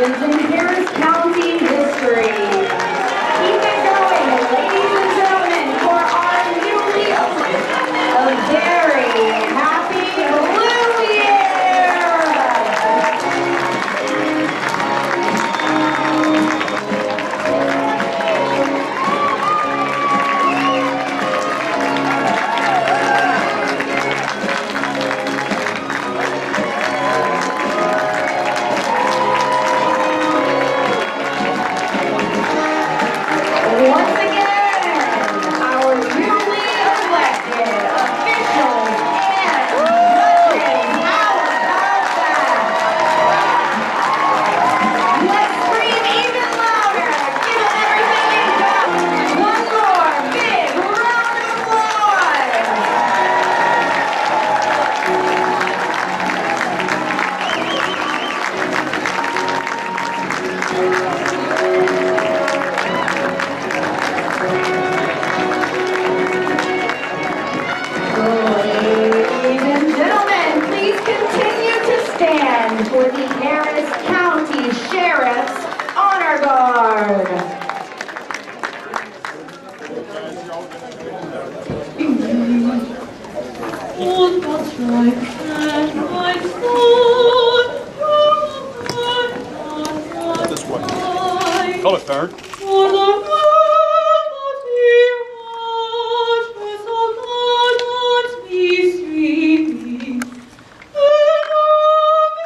celebrations in Harris County history. Keep it going, ladies and gentlemen, for our newly elected, a very happy Blue Year! Once again, our newly elected officials and judges. How about that? Let's scream even louder. Give them everything you've got. One more big round of applause. Ladies and gentlemen, please continue to stand for the Harris County Sheriff's Honor Guard. Oh, that's right, and my son, This way. Color turn. for the love that he watches on the streaming, and love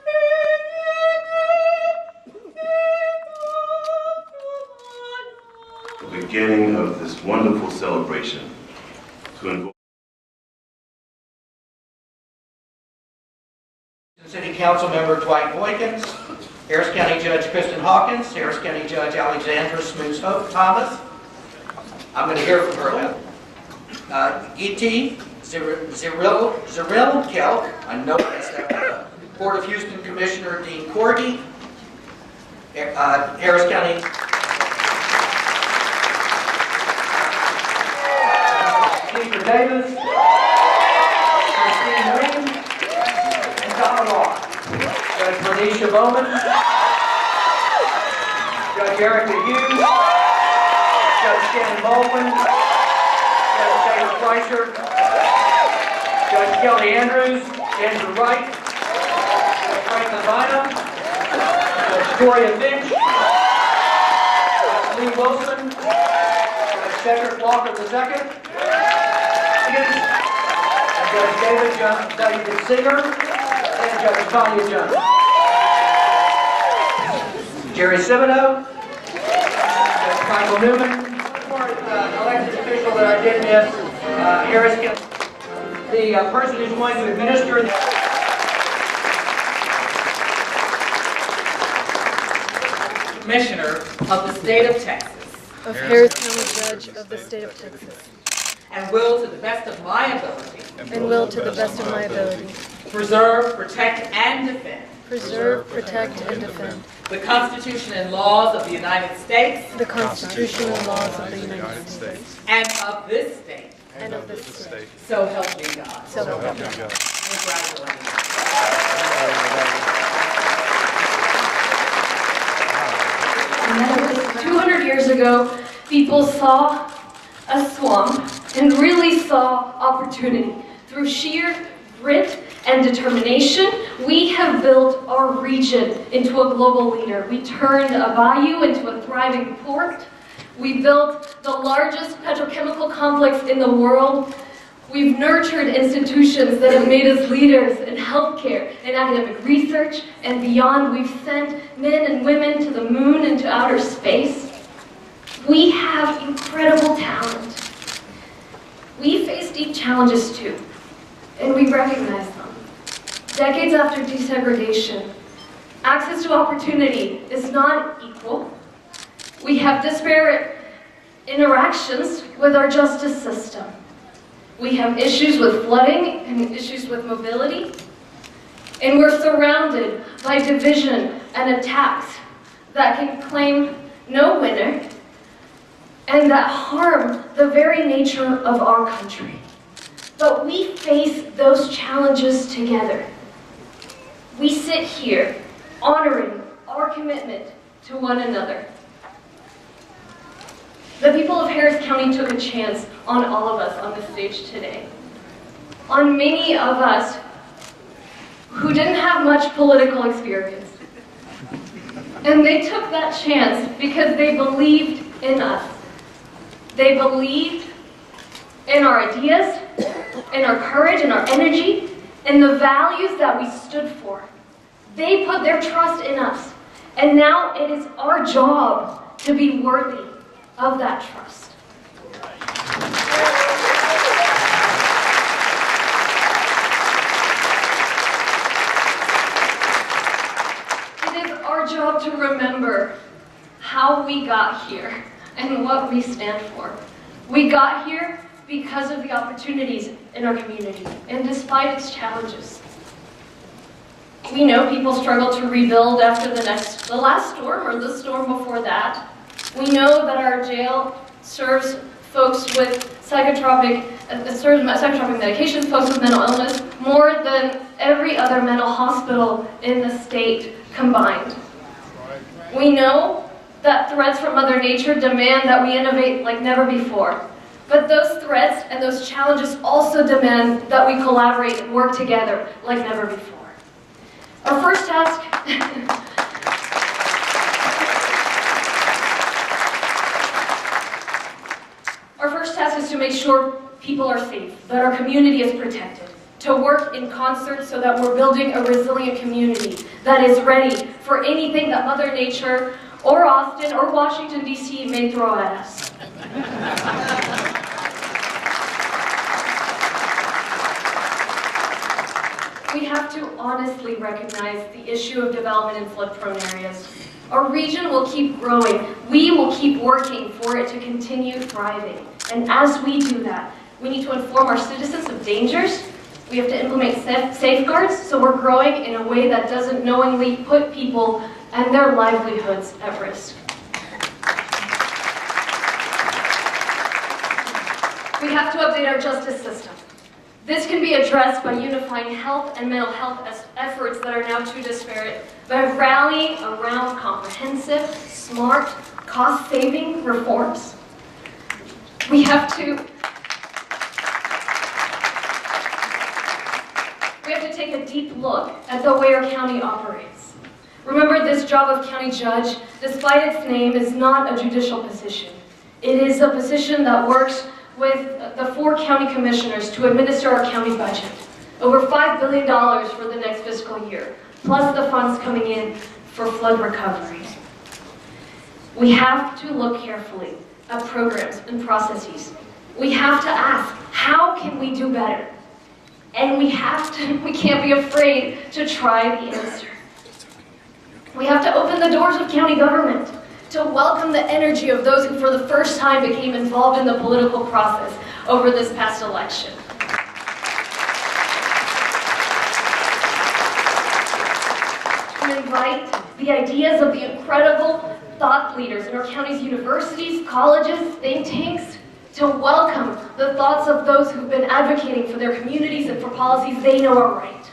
is the beginning of this wonderful celebration to invoke City Council Member Dwight Boykins, Harris County Judge Kristen Hawkins, Harris County Judge Alexandra Smoots Hope Thomas. I'm going to hear from her now. E.T. Zeril Kelk, I know that's that. Port of Houston Commissioner Dean Corgi, Harris County. Speaker Davis, Christine Green, and Donna Law. Judge Manisha Bowman, Judge Erica Hughes, Judge Shannon Baldwin, Judge David Fleischer, Judge Kelly Andrews, Andrew Wright, Judge Frank Levina, Judge Gloria Finch, Judge Lee Wilson, Judge Cedric Walker II, and Judge David Singer, and Judge Tanya Jones. Jerry Thibodeau, Judge Michael Newman. One more elected official that I did miss, Harris County. The person who's going to administer the Commissioner of the State of Texas, of Harris County Judge of the State of Texas, and will to the best of my ability and will to the best of my ability preserve, protect, and defend preserve, protect, and defend the Constitution and laws of the United States the Constitution and laws of the United States and of this state. and of this state. So help me God. So help me God. Congratulations. And that was 200 years ago, people saw a swamp and really saw opportunity. Through sheer grit and determination, we have built our region into a global leader. We turned a bayou into a thriving port. We built the largest petrochemical complex in the world. We've nurtured institutions that have made us leaders in healthcare, in academic research, and beyond. We've sent men and women to the moon and to outer space. We have incredible talent. We face deep challenges too, and we recognize them. Decades after desegregation, access to opportunity is not equal. We have disparate interactions with our justice system. We have issues with flooding and issues with mobility. And we're surrounded by division and attacks that can claim no winner and that harm the very nature of our country. But we face those challenges together. we sit here honoring our commitment to one another. The people of Harris County took a chance on all of us on this stage today. On many of us who didn't have much political experience. And they took that chance because they believed in us. They believed in our ideas, in our courage, in our energy, in the values that we stood for. They put their trust in us. And now it is our job to be worthy of that trust. It is our job to remember how we got here and what we stand for. We got here because of the opportunities in our community, and despite its challenges. We know people struggle to rebuild after the last storm or the storm before that. We know that our jail serves folks with psychotropic medications, folks with mental illness, more than every other mental hospital in the state combined. We know that threats from Mother Nature demand that we innovate like never before. But those threats and those challenges also demand that we collaborate and work together like never before. Our first task is to make sure people are safe, that our community is protected, to work in concert so that we're building a resilient community that is ready for anything that Mother Nature or Austin or Washington, D.C. may throw at us. We have to honestly recognize the issue of development in flood-prone areas. Our region will keep growing. We will keep working for it to continue thriving. And as we do that, we need to inform our citizens of dangers. We have to implement safeguards so we're growing in a way that doesn't knowingly put people and their livelihoods at risk. We have to update our justice system. This can be addressed by unifying health and mental health efforts that are now too disparate, by rallying around comprehensive, smart, cost-saving reforms. We have to take a deep look at the way our county operates. Remember, this job of county judge, despite its name, is not a judicial position. It is a position that works with the 4 county commissioners to administer our county budget. Over $5 billion for the next fiscal year, plus the funds coming in for flood recovery. We have to look carefully at programs and processes. We have to ask, how can we do better? And we can't be afraid to try the answer. We have to open the doors of county government, to welcome the energy of those who for the first time became involved in the political process over this past election. To invite the ideas of the incredible thought leaders in our county's universities, colleges, think tanks, to welcome the thoughts of those who've been advocating for their communities and for policies they know are right.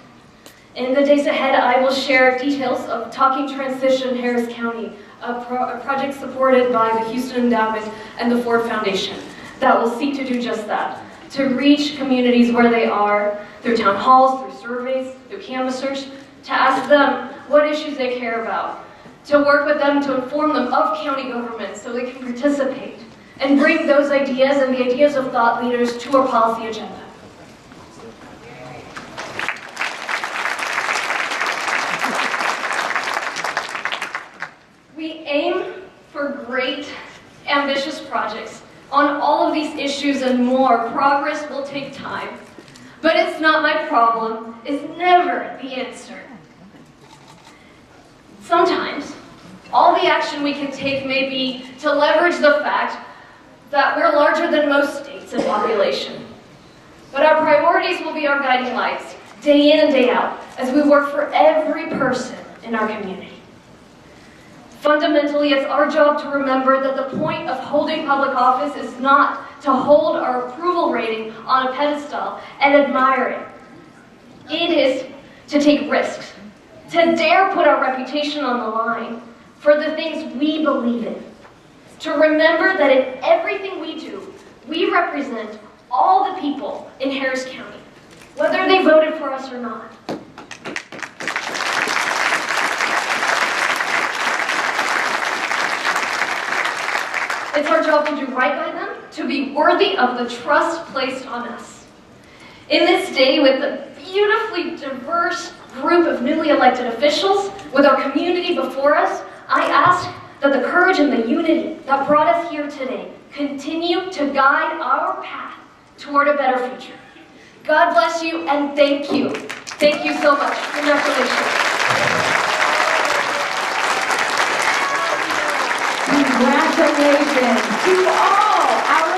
In the days ahead, I will share details of Talking Transition Harris County, a project supported by the Houston Endowment and the Ford Foundation that will seek to do just that, to reach communities where they are through town halls, through surveys, through canvassers, to ask them what issues they care about, to work with them to inform them of county government so they can participate and bring those ideas and the ideas of thought leaders to our policy agenda. We aim for great, ambitious projects on all of these issues and more. Progress will take time, but it's not my problem. It's never the answer. Sometimes, all the action we can take may be to leverage the fact that we're larger than most states in population. But our priorities will be our guiding lights, day in and day out, as we work for every person in our community. Fundamentally, it's our job to remember that the point of holding public office is not to hold our approval rating on a pedestal and admire it. It is to take risks, to dare put our reputation on the line for the things we believe in, to remember that in everything we do, we represent all the people in Harris County, whether they voted for us or not. It's our job to do right by them, to be worthy of the trust placed on us. In this day, with a beautifully diverse group of newly elected officials, with our community before us, I ask that the courage and the unity that brought us here today continue to guide our path toward a better future. God bless you and thank you. Thank you so much. Congratulations. Congratulations to all our